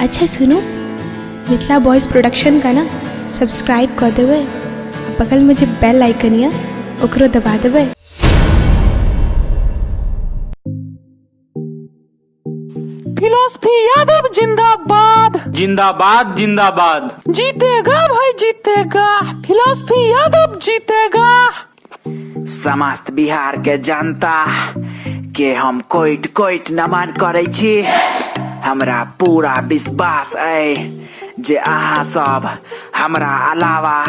अच्छा सुनो, Mithila boys production का ना सब्सक्राइब कर देवे, बगल में जो बेल आइकन है ओकरो दबा देवे। फिलॉसफी यादव जिंदाबाद जिंदाबाद जिंदाबाद। जीतेगा भाई जीतेगा, फिलॉसफी यादव जीतेगा। समस्त बिहार के जनता के हम कोइट कोइट नमन करे छी। हमरा पूरा विश्वास है जे अहाँ सब हमरा अलावा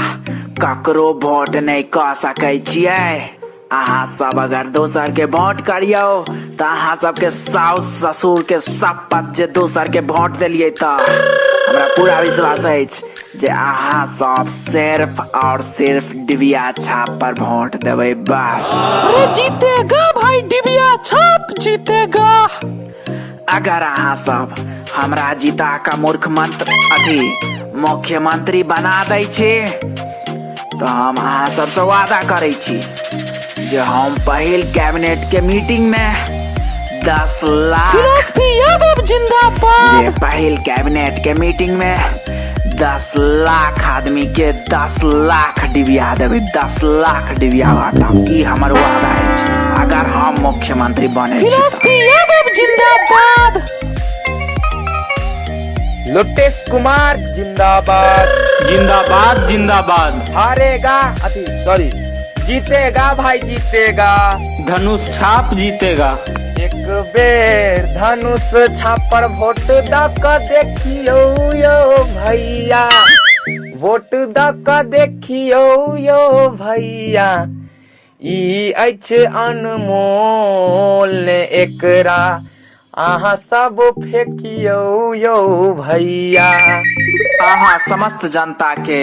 ककरो वोट नहीं कर सकै छियै। अहाँ सब अगर दोसर के वोट करियो तो अहाँ सबके साउस ससुर के शपथ जे दोसर के वोट दिलिए तो हमरा पूरा विश्वास है जे अहाँ सब सिर्फ और सिर्फ डिबिया छाप पर वोट देवे बस। अरे जीतेगा भाई, डिबिया छाप जीतेगा। अगर अहाँ सब हमरा जीता का मुख्यमंत्री बना दै छी तो हम अहाँ सबसे वादा करे छी जे हम पहिल कैबिनेट के मीटिंग में 10 लाख फिलॉसफी यादव जिंदाबाद। जे पहिल कैबिनेट के मीटिंग में 10 लाख आदमी के 10 लाख डिबिया देवे, 10 लाख डिबिया बांटब। ई हमर वादा है अगर हम मुख्यमंत्री बने छी। फिलॉसफी यादव जिंदाबाद। लोटेश कुमार जिंदाबाद जिंदाबाद जिंदाबाद। हारेगा जीतेगा भाई जीतेगा। धनुष छाप जीतेगा। एक बेर धनुष छाप पर वोट दक देखियो यो भैया, वोट दक देखियो यो भैया। ई अछि अनमोल एकरा अहाँ सब फेंकियो यो भैया। अहाँ समस्त जनता के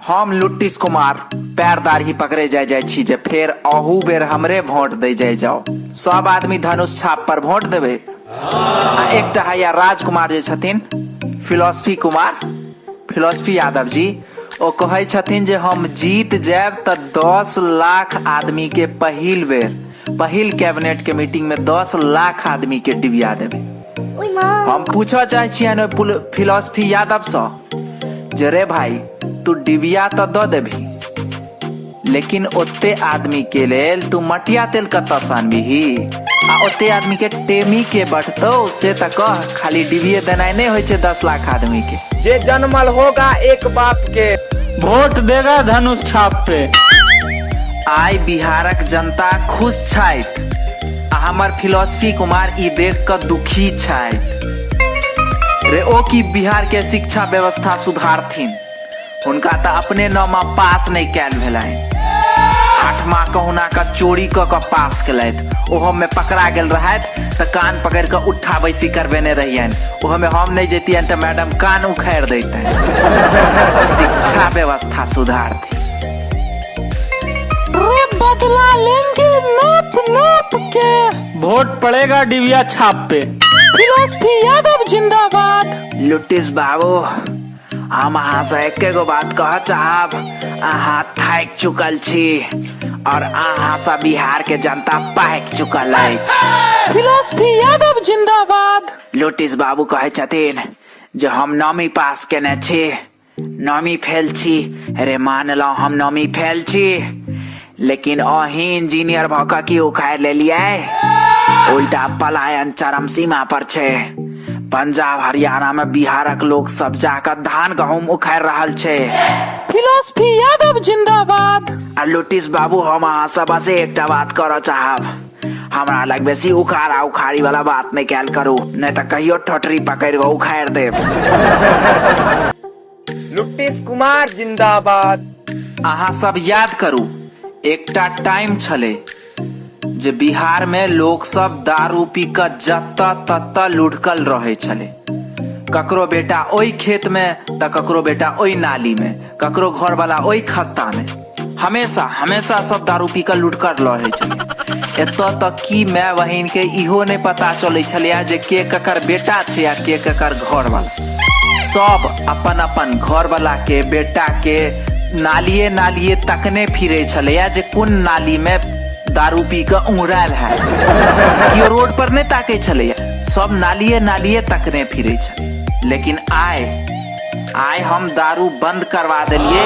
हम लुटिस कुमार पैरदार ही पकड़े जाय छी जे फेर अहू बेर हमरे वोट दे जाओ। सब आदमी धनुष छाप पर वोट देवे। एकटा हैया राजकुमार जे छथिन फिलॉसफी यादव जी, ओ कहे छथिन जे हम जीत जाब तो 10 लाख आदमी के पहिल कैबिनेट के मीटिंग में 10 लाख आदमी के डिबिया देवे। हम पूछा चाहे छियन फिलॉसफी यादव से जे रे भाई तू डिबिया तो दो देभी, लेकिन ओते आदमी के लेल तू मटिया तेल कत सानबीही आ ओते आदमी के टेमी के बटतो से तक खाली डिबिया देना नहीं होय छे 10 लाख आदमी के। जे जन्मल होगा एक बाप के वोट देगा धनुष छाप पे। आई बिहारक जनता खुश छथि, हमर फिलॉसफी कुमार ई देख कर दुखी छथि रे। ओ की बिहार के शिक्षा व्यवस्था सुधारथिन, उनका तो अपने नामा पास नहीं कैल भेलैन। 8वां कहुना का चोरी क पास केलैथ, ओहो में पकड़ा गेल रहैथ तो कान पकड़ के उठा बैसी करबेने रहियन। ओहो में हम नहीं जैतियन तो मैडम कान उखाड़ देते। शिक्षा व्यवस्था सुधारथी। बदला लेंगे नाप के। वोट पड़ेगा डिबिया छाप पे। फिलॉसफी यादव जिंदाबाद। लुटिस बाबू, हम अहाँ से एके गो बात कह चाहब, अहाँ थाक चुकल छी और अहाँ से बिहार के जनता पाक चुकल अछि। फिलॉसफी यादव जिंदाबाद। लुटिस बाबू कहे छथिन जे हम 9वीं पास केने छी, 9वीं फेल छी। अरे मान लो हम 9वीं फेल छी, लेकिन अही इंजीनियर भौका की उखाड़ ले लिया। उल्टा पलायन चरम सीमा पर छे। पंजाब हरियाणा में बिहारक लोग सब जाकर धान गहूम उखाड़ रहल छे। फिलॉसफी यादव जिंदाबाद। लुटिस बाबू, हम अहाँ सब से एकटा बात कर चाहब, हमरा लग बेसी उखाड़ा उखाड़ी वाला बात नहीं कैल करू, नहीं तो कहियो ठोठरी पकड़ के उखाड़ देब। लुटिस कुमार जिंदाबाद। अहाँ सब याद करू, एकटा टाइम छले जे बिहार में लोग सब दारू पी कर जत्ता तत्ता लुढ़कल रहे छले। ककरो बेटा ओई खेत में तो ककरो बेटा ओई नाली में, ककरो घर वाला ओई खत्ता में। हमेशा सब दारू पी कर लुढ़कल रहे छले। एतो तक कि मैं बहिन के इहो नहीं पता चले छले जे के ककर बेटा छे या के ककर घर वाला। सब अपन घर वाला के बेटा के नालिए तकने फिरे छले जे कोन नाली में दारू पी के उंगराल है। रोड पर नहीं ताके छले, सब नालिए तकने फिरे छले। लेकिन आय हम दारू बंद करवा दिलिए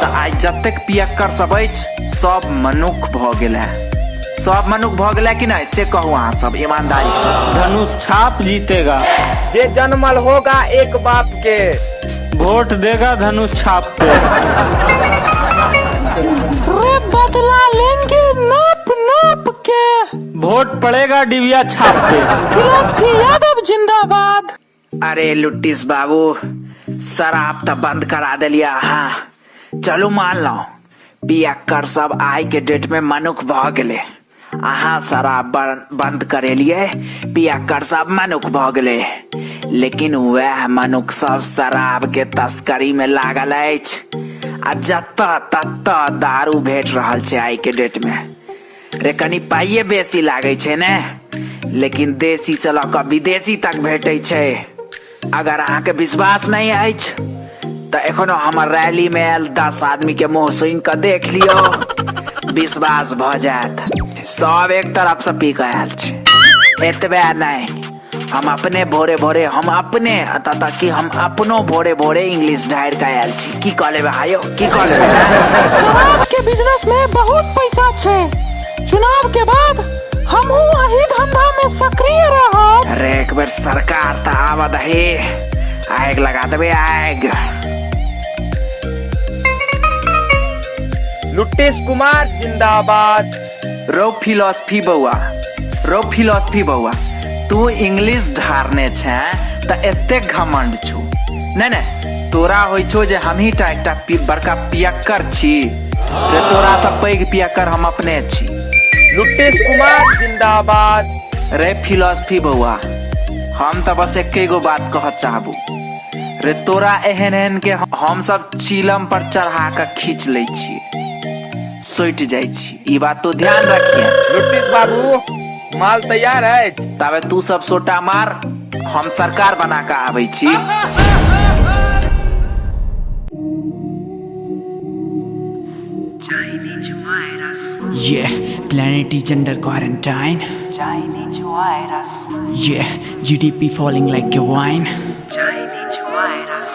तो आइ जतेक पियक्कर सब अछि सब मनुख भ गेल सब मनुख भ गेल कि नहीं से कहू अहाँ सब ईमानदारी से। धनुष छाप जीतेगा। जे जन्मल होगा एक बाप के, वोट देगा धनुष छाप पे। रे बदला लेंगे नाप नाप के। वोट पड़ेगा डिबिया छाप पे। फिलॉसफी यादव जिंदाबाद। अरे लुट्टिस बाबू शराब तो बंद करा दिलिया। हाँ चलो मान लो पियक्कर सब आइ के डेट में मनुख भ गेले, अहाँ शराब बंद करेलिए पियक्कर सब मनुख भ गेले, लेकिन वह मनुख सब शराब के तस्करी में लागल अछि आ जत्ता तत्ता दारू भेट रहल छै आइ के डेट में। रे कनी पाइये बेसी लागे छै ने, लेकिन देसी से लऽ कऽ विदेशी तक भेटै छै। अगर अहाँ के विश्वास नहीं अछि तो एखनो हमर रैली में आयल 10 आदमी के मुंह सुन के देख लियो, विश्वास भ जायत। सब एक तरफ से पी के आयल छै। एतबे नहीं, हम अपने भोरे भोरे हम अपनो भोरे भोरे इंग्लिश ढार के आयल छी। की कहले भाइयो, की कहले? शराब के बिजनेस में बहुत पैसा छै। चुनाव के बाद हमहू अही धंधा में सक्रिय रहब। अरे एक बार सरकार तो आवा दही, आग लगा देबे आग। लुट्टिस कुमार जिंदाबाद। रो फिलॉसफी बउआ तू इंग्लिश ढारने छे त एते घमंड छु। नहीं तोरा होइ छो जे हम ही टा एकटा बड़का पियक्कर छी, रे तोरा सब पैघ पियक्कर हम अपने छी। लुट्टिस कुमार जिंदाबाद। रे फिलॉसफी बउआ हम तो बस एके गो बात कह चाहबू, रे तोरा एहन के हम सब चीलम पर चढ़ा के खींच ले छी, सोट जाय छी। ई बात तो ध्यान रखिए। लुट्टिस बाबू माल तैयार है, तबे तू सब सोटा मार, हम सरकार बना के आबै छी। Chinese virus. Yeah, planet is under quarantine. Chinese virus. Yeah, GDP falling like a wine. Chinese virus.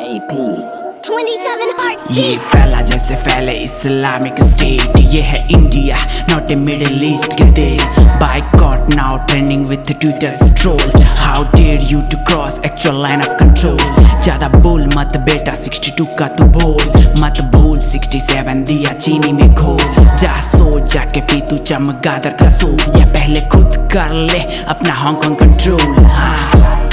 AP. 27 hearts. ये फैला जैसे फैले इस्लामिक स्टेट, ये है India not a Middle East के देश। Boycott now trending with Twitter troll, how dare you to cross actual line of control. ज्यादा बोल मत बेटा 62 का तू बोल मत भूल, 67 दिया चीनी में घोल। जा सो जाके पी तू चमगादड़ का सूप, या पहले खुद कर ले अपना हांगकांग कंट्रोल। हाँ